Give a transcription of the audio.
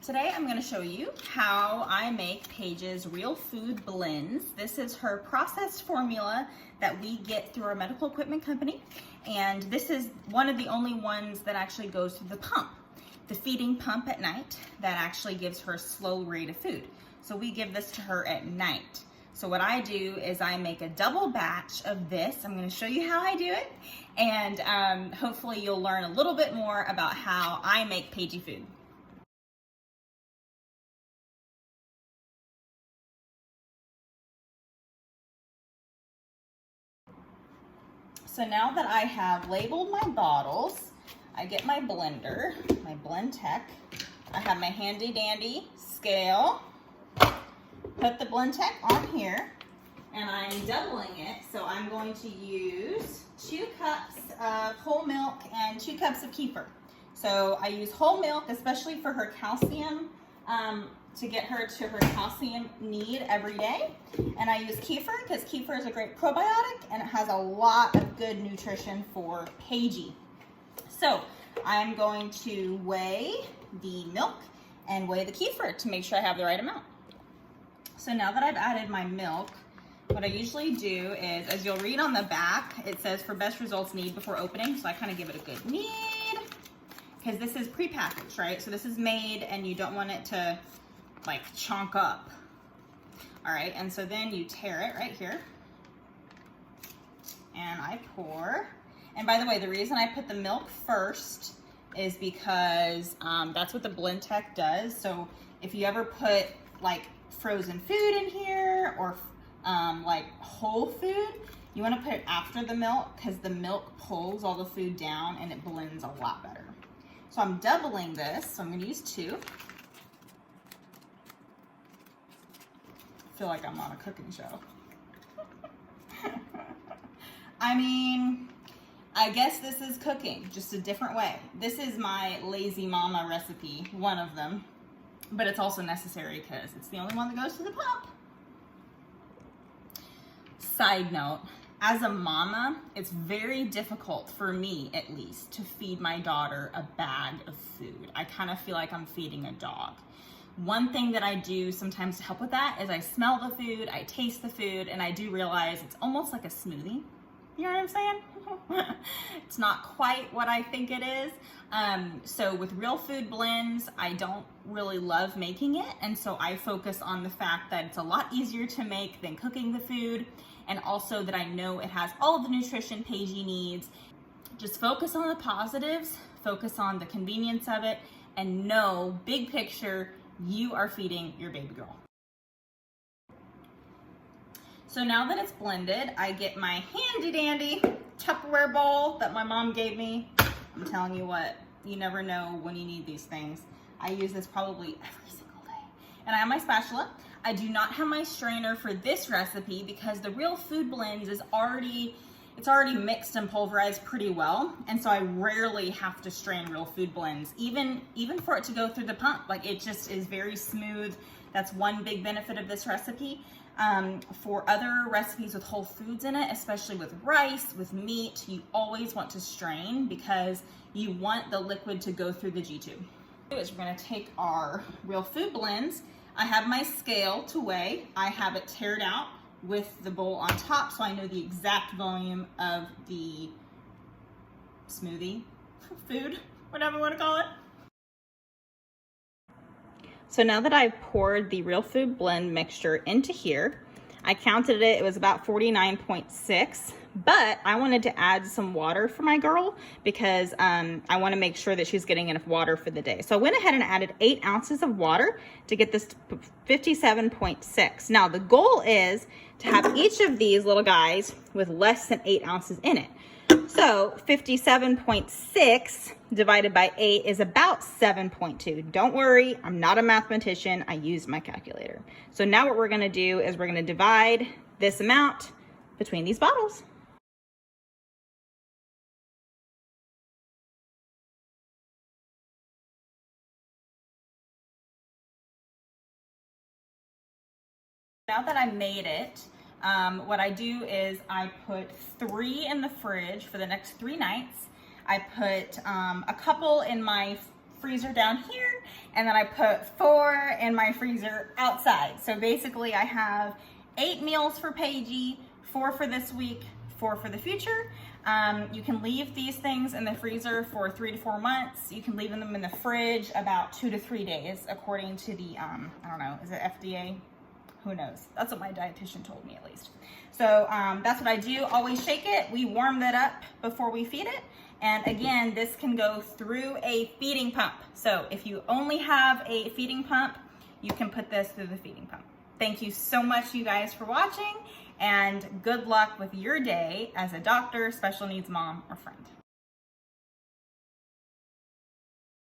Today I'm going to show you how I make Paige's Real Food Blends. This is her processed formula that we get through our medical equipment company, and this is one of the only ones that actually goes through the pump, the feeding pump at night that actually gives her a slow rate of food. So we give this to her at night. So what I do is I make a double batch of this. I'm going to show you how I do it, and hopefully you'll learn a little bit more about how I make Paige food. So now that I have labeled my bottles, I get my blender, my Blend Tech. I have my handy dandy scale. Put the Blend Tech on here, and I'm doubling it. So I'm going to use 2 cups of whole milk and 2 cups of kefir. So I use whole milk, especially for her calcium, to get her to her calcium need every day. And I use kefir because kefir is a great probiotic and it has a lot of good nutrition for Paige. So I'm going to weigh the milk and weigh the kefir to make sure I have the right amount. So now that I've added my milk, what I usually do is, as you'll read on the back, it says for best results knead before opening. So I kind of give it a good knead because this is prepackaged, right? So this is made and you don't want it to like chunk up. All right, and so then you tear it right here. And I pour. And by the way, the reason I put the milk first is because that's what the Blend Tech does. So if you ever put like frozen food in here or like whole food, you want to put it after the milk because the milk pulls all the food down and it blends a lot better. So I'm doubling this, so I'm going to use 2. I feel like I'm on a cooking show. I mean, I guess this is cooking, just a different way. This is my lazy mama recipe, one of them, but it's also necessary because it's the only one that goes to the pump. Side note, as a mama, it's very difficult for me, at least, to feed my daughter a bag of food. I kind of feel like I'm feeding a dog. One thing that I do sometimes to help with that is I smell the food, I taste the food, and I do realize it's almost like a smoothie. You know what I'm saying? It's not quite what I think it is. So with Real Food Blends, I don't really love making it, and so I focus on the fact that it's a lot easier to make than cooking the food, and also that I know it has all the nutrition Paige needs. Just focus on the positives, focus on the convenience of it, and know, big picture, you are feeding your baby girl. So now that it's blended, I get my handy dandy Tupperware bowl that my mom gave me. I'm telling you what, you never know when you need these things. I use this probably every single day. And I have my spatula. I do not have my strainer for this recipe because the Real Food Blends is already mixed and pulverized pretty well, and so I rarely have to strain Real Food Blends, even for it to go through the pump. Like, it just is very smooth. That's one big benefit of this recipe. For other recipes with whole foods in it, especially with rice, with meat, you always want to strain because you want the liquid to go through the gtube. We're going to take our Real Food Blends. I have my scale to weigh. I have it tared out with the bowl on top so I know the exact volume of the smoothie, food, whatever you want to call it. So now that I've poured the Real Food Blend mixture into here, I counted it, it was about 49.6, but I wanted to add some water for my girl because I want to make sure that she's getting enough water for the day. So I went ahead and added 8 ounces of water to get this to 57.6. Now the goal is to have each of these little guys with less than 8 ounces in it. So 57.6 divided by 8 is about 7.2. Don't worry, I'm not a mathematician. I use my calculator. So now what we're going to do is we're going to divide this amount between these bottles. Now that I made it, what I do is I put 3 in the fridge for the next 3 nights. I put a couple in my freezer down here, and then I put 4 in my freezer outside. So basically I have 8 meals for Paigey, 4 for this week, 4 for the future. You can leave these things in the freezer for 3 to 4 months. You can leave them in the fridge about 2 to 3 days, according to the, I don't know, is it FDA? Who knows? That's what my dietitian told me, at least. So that's what I do. Always shake it. We warm that up before we feed it. And again, this can go through a feeding pump. So if you only have a feeding pump, you can put this through the feeding pump. Thank you so much, you guys, for watching, and good luck with your day as a doctor, special needs mom, or friend.